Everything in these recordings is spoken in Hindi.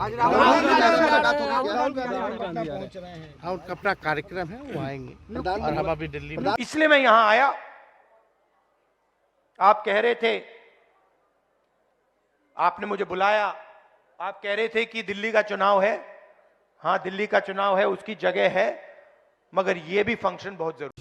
आज हाँ, उनका अपना कार्यक्रम है, वो आएंगे और हम अभी दिल्ली में। इसलिए मैं यहां आया। आप कह रहे थे, आपने मुझे बुलाया, आप कह रहे थे कि दिल्ली का चुनाव है। हां, दिल्ली का चुनाव है, उसकी जगह है, मगर यह भी फंक्शन बहुत जरूरी।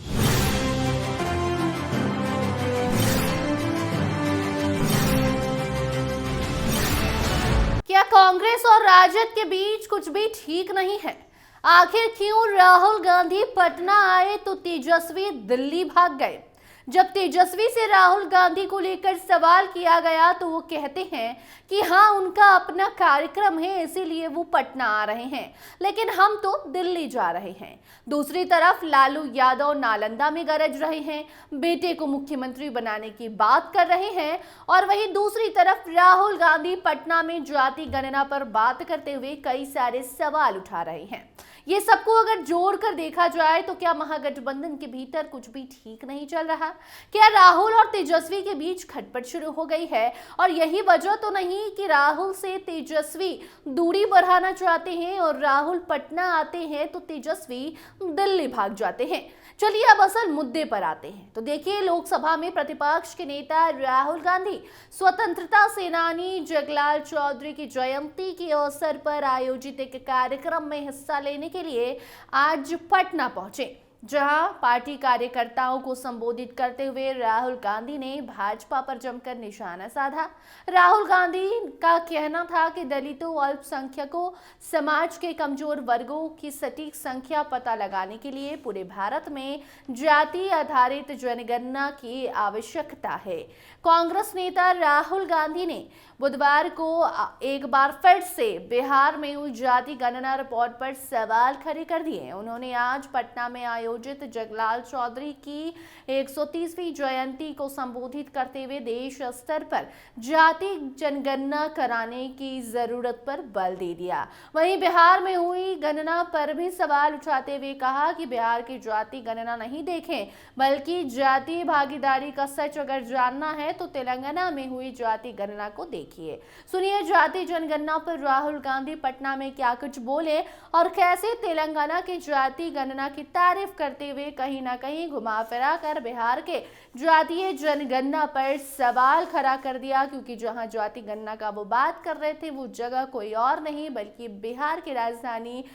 क्या कांग्रेस और राजद के बीच कुछ भी ठीक नहीं है? आखिर क्यों राहुल गांधी पटना आए तो तेजस्वी दिल्ली भाग गए? जब तेजस्वी से राहुल गांधी को लेकर सवाल किया गया तो वो कहते हैं कि हाँ, उनका अपना कार्यक्रम है, इसीलिए वो पटना आ रहे हैं, लेकिन हम तो दिल्ली जा रहे हैं। दूसरी तरफ लालू यादव नालंदा में गरज रहे हैं, बेटे को मुख्यमंत्री बनाने की बात कर रहे हैं, और वहीं दूसरी तरफ राहुल गांधी पटना में जाति गणना पर बात करते हुए कई सारे सवाल उठा रहे हैं। ये सबको अगर जोड़कर देखा जाए तो क्या महागठबंधन के भीतर कुछ भी ठीक नहीं चल रहा? क्या राहुल और तेजस्वी के बीच खटपट शुरू हो गई है? और यही वजह तो नहीं कि राहुल से तेजस्वी दूरी बढ़ाना चाहते हैं और राहुल पटना आते हैं तो तेजस्वी दिल्ली भाग जाते हैं? चलिए अब असल मुद्दे पर आते हैं। तो देखिए, लोकसभा में प्रतिपक्ष के नेता राहुल गांधी स्वतंत्रता सेनानी जगलाल चौधरी की जयंती के अवसर पर आयोजित एक कार्यक्रम में हिस्सा लेने के लिए आज पटना पहुंचे, जहां पार्टी कार्यकर्ताओं को संबोधित करते हुए राहुल गांधी ने भाजपा पर जमकर निशाना साधा। राहुल गांधी का कहना था कि दलितों, अल्पसंख्यकों, समाज के कमजोर वर्गों की सटीक संख्या पता लगाने के लिए पूरे भारत में जाति आधारित जनगणना की आवश्यकता है। कांग्रेस नेता राहुल गांधी ने बुधवार को एक बार फिर से बिहार में हुई जाति गणना रिपोर्ट पर सवाल खड़े कर दिए। उन्होंने आज पटना में आयोजित जगलाल चौधरी की 130वीं जयंती को संबोधित करते हुए देश स्तर पर जाति जनगणना कराने की जरूरत पर बल दे दिया। वहीं बिहार में हुई गणना पर भी सवाल उठाते हुए कहा कि बिहार की जाति गणना नहीं देखें, बल्कि जाति भागीदारी का सच अगर जानना है तो तेलंगाना में हुई जाति गणना को देखिए। सुनिए जाति जनगणना पर राहुल गांधी पटना में क्या कुछ बोले और कैसे तेलंगाना की जाति गणना की तारीफ करते हुए कहीं ना कहीं घुमा फिरा कर बिहार के जातीय जनगणना पर सवाल खड़ा कर दिया, क्योंकि जहां जाति गणना का वो बात कर रहे थे वो जगह कोई और नहीं बल्कि बिहार की राजधानी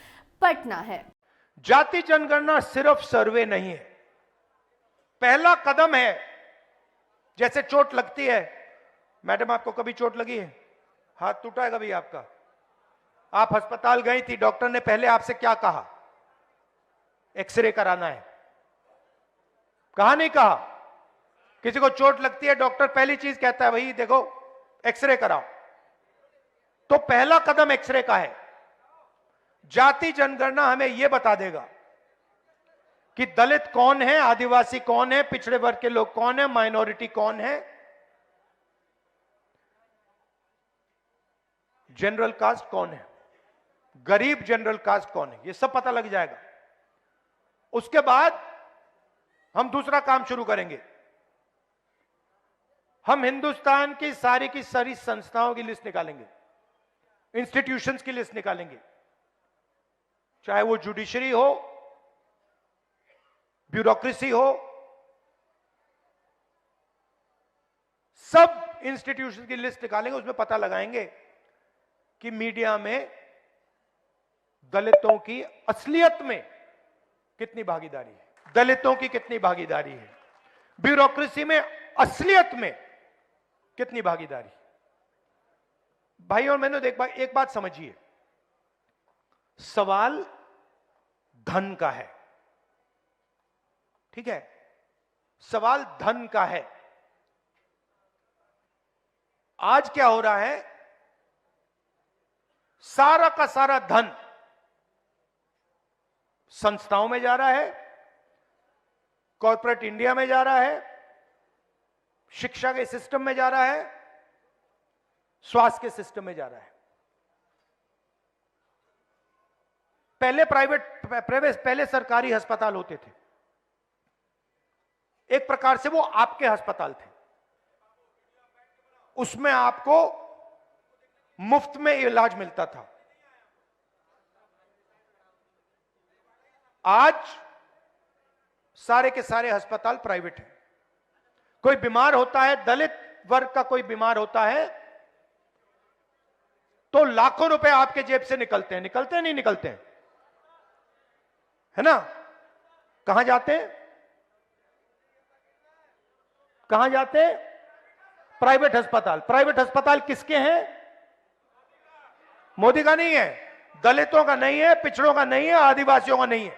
पटना है। जाति जनगणना सिर्फ सर्वे नहीं है, पहला कदम है। जैसे चोट लगती है, मैडम आपको कभी चोट लगी है? हाथ टूटा है कभी आपका? आप अस्पताल गई थी, डॉक्टर ने पहले आपसे क्या कहा? एक्सरे कराना है। कहा नहीं कहा? किसी को चोट लगती है, डॉक्टर पहली चीज कहता है भाई देखो एक्सरे कराओ। तो पहला कदम एक्सरे का है। जाति जनगणना हमें यह बता देगा कि दलित कौन है, आदिवासी कौन है, पिछड़े वर्ग के लोग कौन है, माइनॉरिटी कौन है, जनरल कास्ट कौन है, गरीब जनरल कास्ट कौन है, ये सब पता लग जाएगा। उसके बाद हम दूसरा काम शुरू करेंगे। हम हिंदुस्तान की सारी संस्थाओं की लिस्ट निकालेंगे, इंस्टीट्यूशंस की लिस्ट निकालेंगे, चाहे वो जुडिशरी हो, ब्यूरोक्रेसी हो, सब इंस्टीट्यूशन की लिस्ट निकालेंगे। उसमें पता लगाएंगे कि मीडिया में दलितों की असलियत में कितनी भागीदारी है, दलितों की कितनी भागीदारी है, ब्यूरोक्रेसी में असलियत में कितनी भागीदारी। भाई और मैंने एक बात समझिए, सवाल धन का है, ठीक है? सवाल धन का है। आज क्या हो रहा है, सारा का सारा धन संस्थाओं में जा रहा है, कॉर्पोरेट इंडिया में जा रहा है, शिक्षा के सिस्टम में जा रहा है, स्वास्थ्य के सिस्टम में जा रहा है। पहले सरकारी अस्पताल होते थे, एक प्रकार से वो आपके अस्पताल थे, उसमें आपको मुफ्त में इलाज मिलता था। आज सारे के सारे अस्पताल प्राइवेट हैं। कोई बीमार होता है, दलित वर्ग का कोई बीमार होता है, तो लाखों रुपए आपके जेब से निकलते हैं। निकलते हैं, नहीं निकलते हैं? है ना? कहां जाते हैं? कहां जाते हैं? प्राइवेट अस्पताल। प्राइवेट अस्पताल किसके हैं? मोदी का नहीं है, दलितों का नहीं है, पिछड़ों का नहीं है, आदिवासियों का नहीं है,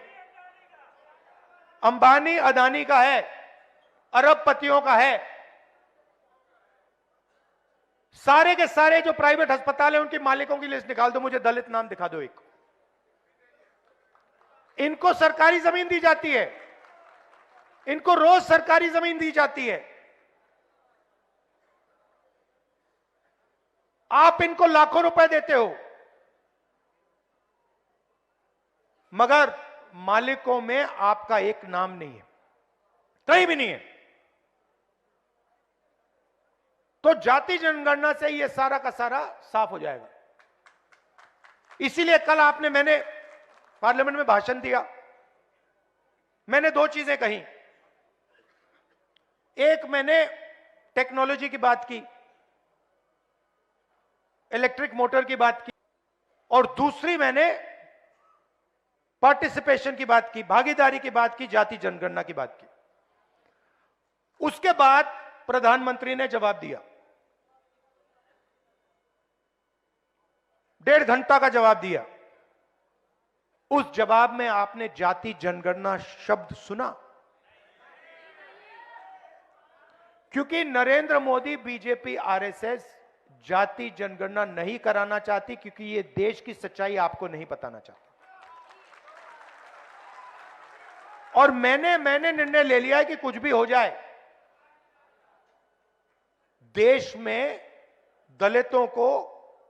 अंबानी अदानी का है, अरबपतियों का है। सारे के सारे जो प्राइवेट अस्पताल है उनके मालिकों की लिस्ट निकाल दो, मुझे दलित नाम दिखा दो एक। इनको सरकारी जमीन दी जाती है, इनको रोज सरकारी जमीन दी जाती है। आप इनको लाखों रुपए देते हो, मगर मालिकों में आपका एक नाम नहीं है, कहीं भी नहीं है। तो जाति जनगणना से ये सारा का सारा साफ हो जाएगा। इसीलिए कल मैंने पार्लियामेंट में भाषण दिया, मैंने दो चीजें कही। एक, मैंने टेक्नोलॉजी की बात की, इलेक्ट्रिक मोटर की बात की, और दूसरी मैंने पार्टिसिपेशन की बात की, भागीदारी की बात की, जाति जनगणना की बात की। उसके बाद प्रधानमंत्री ने जवाब दिया, 1.5 घंटा का जवाब दिया। उस जवाब में आपने जाति जनगणना शब्द सुना? क्योंकि नरेंद्र मोदी, बीजेपी, आरएसएस जाति जनगणना नहीं कराना चाहती, क्योंकि ये देश की सच्चाई आपको नहीं बताना चाहती। और मैंने निर्णय ले लिया है कि कुछ भी हो जाए, देश में दलितों को,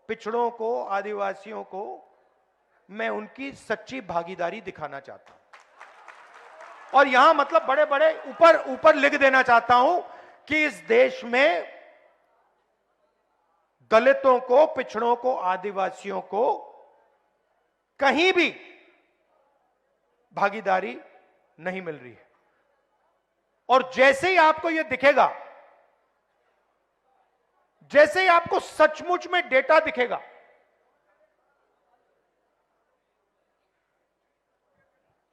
पिछड़ों को, आदिवासियों को मैं उनकी सच्ची भागीदारी दिखाना चाहता हूं। और यहां मतलब बड़े बड़े ऊपर लिख देना चाहता हूं कि इस देश में दलितों को, पिछड़ों को, आदिवासियों को कहीं भी भागीदारी नहीं मिल रही है। और जैसे ही आपको यह दिखेगा, जैसे ही आपको सचमुच में डेटा दिखेगा,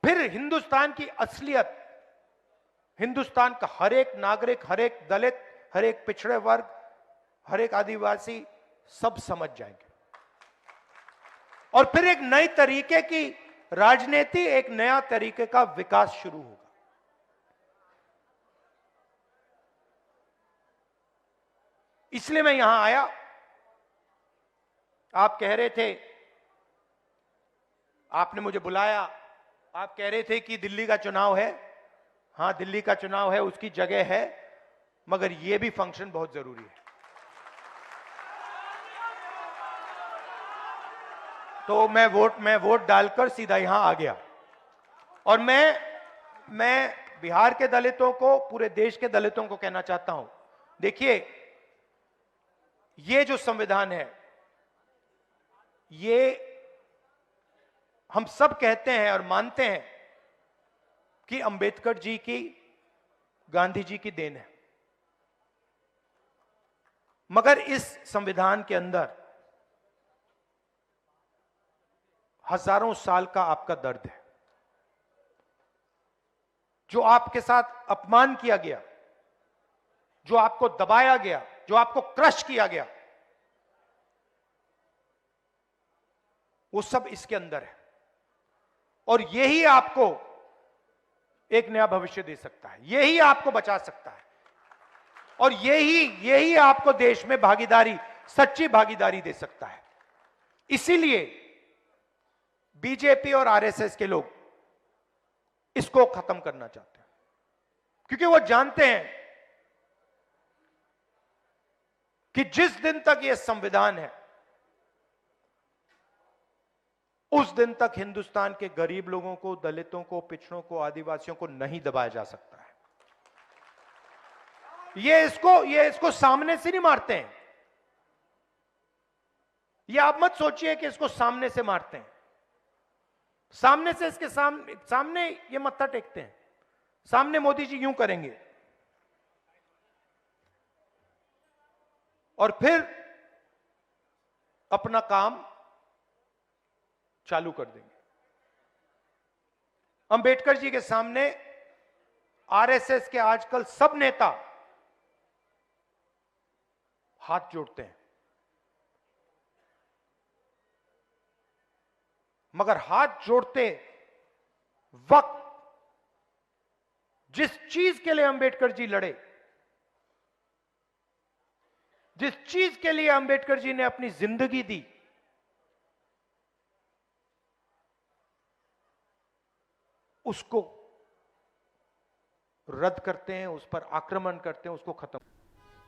फिर हिंदुस्तान की असलियत, हिंदुस्तान का हर एक नागरिक, हर एक दलित, हर एक पिछड़े वर्ग, हर एक आदिवासी सब समझ जाएंगे। और फिर एक नई तरीके की राजनीति, एक नया तरीके का विकास शुरू होगा। इसलिए मैं यहां आया। आप कह रहे थे, आपने मुझे बुलाया, आप कह रहे थे कि दिल्ली का चुनाव है। हां, दिल्ली का चुनाव है, उसकी जगह है, मगर यह भी फंक्शन बहुत जरूरी है। तो मैं वोट डालकर सीधा यहां आ गया। और मैं बिहार के दलितों को, पूरे देश के दलितों को कहना चाहता हूं, देखिए, ये जो संविधान है, ये हम सब कहते हैं और मानते हैं कि अंबेडकर जी की, गांधी जी की देन है। मगर इस संविधान के अंदर हजारों साल का आपका दर्द है। जो आपके साथ अपमान किया गया, जो आपको दबाया गया, जो आपको क्रश किया गया, वो सब इसके अंदर है। और यही आपको एक नया भविष्य दे सकता है, यही आपको बचा सकता है, और यही आपको देश में भागीदारी, सच्ची भागीदारी दे सकता है। इसीलिए बीजेपी और आरएसएस के लोग इसको खत्म करना चाहते हैं, क्योंकि वो जानते हैं कि जिस दिन तक यह संविधान है, उस दिन तक हिंदुस्तान के गरीब लोगों को, दलितों को, पिछड़ों को, आदिवासियों को नहीं दबाया जा सकता है। ये इसको सामने से नहीं मारते हैं। ये आप मत सोचिए कि इसको सामने से मारते हैं। सामने से इसके सामने ये मत्था टेकते हैं, सामने मोदी जी यूं करेंगे और फिर अपना काम चालू कर देंगे। अंबेडकर जी के सामने आरएसएस के आजकल सब नेता हाथ जोड़ते हैं, मगर हाथ जोड़ते वक्त जिस चीज के लिए अंबेडकर जी लड़े, जिस चीज के लिए अंबेडकर जी ने अपनी जिंदगी दी, उसको रद्द करते हैं, उस पर आक्रमण करते हैं, उसको खत्म।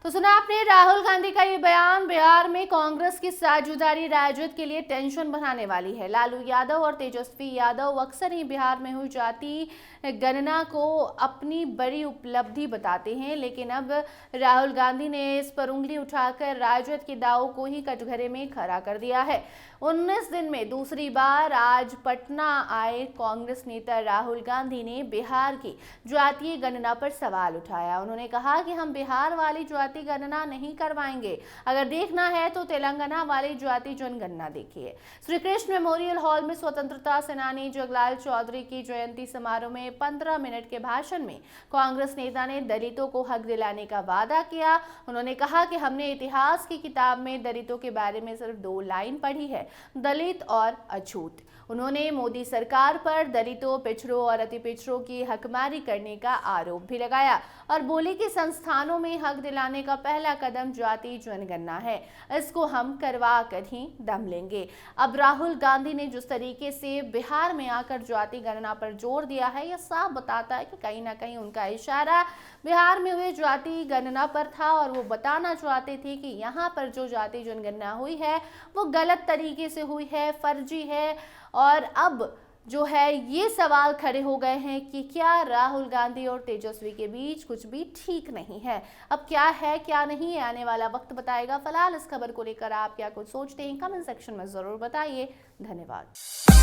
तो सुना आपने राहुल गांधी का ये बयान। बिहार में कांग्रेस की साझेदारी राजद के लिए टेंशन बढ़ाने वाली है। लालू यादव और तेजस्वी यादव अक्सर ही बिहार में हुई जाति गणना को अपनी बड़ी उपलब्धि बताते हैं, लेकिन अब राहुल गांधी ने इस पर उंगली उठाकर राजद के दावों को ही कटघरे में खड़ा कर दिया है। 19 दिन में दूसरी बार आज पटना आए कांग्रेस नेता राहुल गांधी ने बिहार की जातीय गणना पर सवाल उठाया। उन्होंने कहा कि हम बिहार वाली जाति गणना नहीं करवाएंगे, अगर देखना है तो तेलंगाना वाली जाति जनगणना देखिए। श्री कृष्ण मेमोरियल हॉल में स्वतंत्रता सेनानी जगलाल चौधरी की जयंती समारोह में 15 मिनट के भाषण में कांग्रेस नेता ने दलितों को हक दिलाने का वादा किया। उन्होंने कहा कि हमने इतिहास की किताब में दलितों के बारे में सिर्फ 2 लाइन पढ़ी है, दलित और अछूत। उन्होंने मोदी सरकार पर दलितों, पिछड़ों और अति पिछड़ों की हकमारी करने का आरोप भी लगाया और बोले कि संस्थानों में हक दिलाने का पहला कदम जाति जनगणना है, इसको हम करवा कर ही दम लेंगे। अब राहुल गांधी ने जिस तरीके से बिहार में आकर जाति गणना पर जोर दिया है, यह साफ बताता है कि कहीं ना कहीं उनका इशारा बिहार में हुए जाति गणना पर था और वो बताना चाहते थे कि यहाँ पर जो जाति जनगणना हुई है वो गलत तरीके से हुई है, फर्जी है। और अब जो है ये सवाल खड़े हो गए हैं कि क्या राहुल गांधी और तेजस्वी के बीच कुछ भी ठीक नहीं है। अब क्या है क्या नहीं है आने वाला वक्त बताएगा। फिलहाल इस खबर को लेकर आप क्या कुछ सोचते हैं कमेंट सेक्शन में जरूर बताइए। धन्यवाद।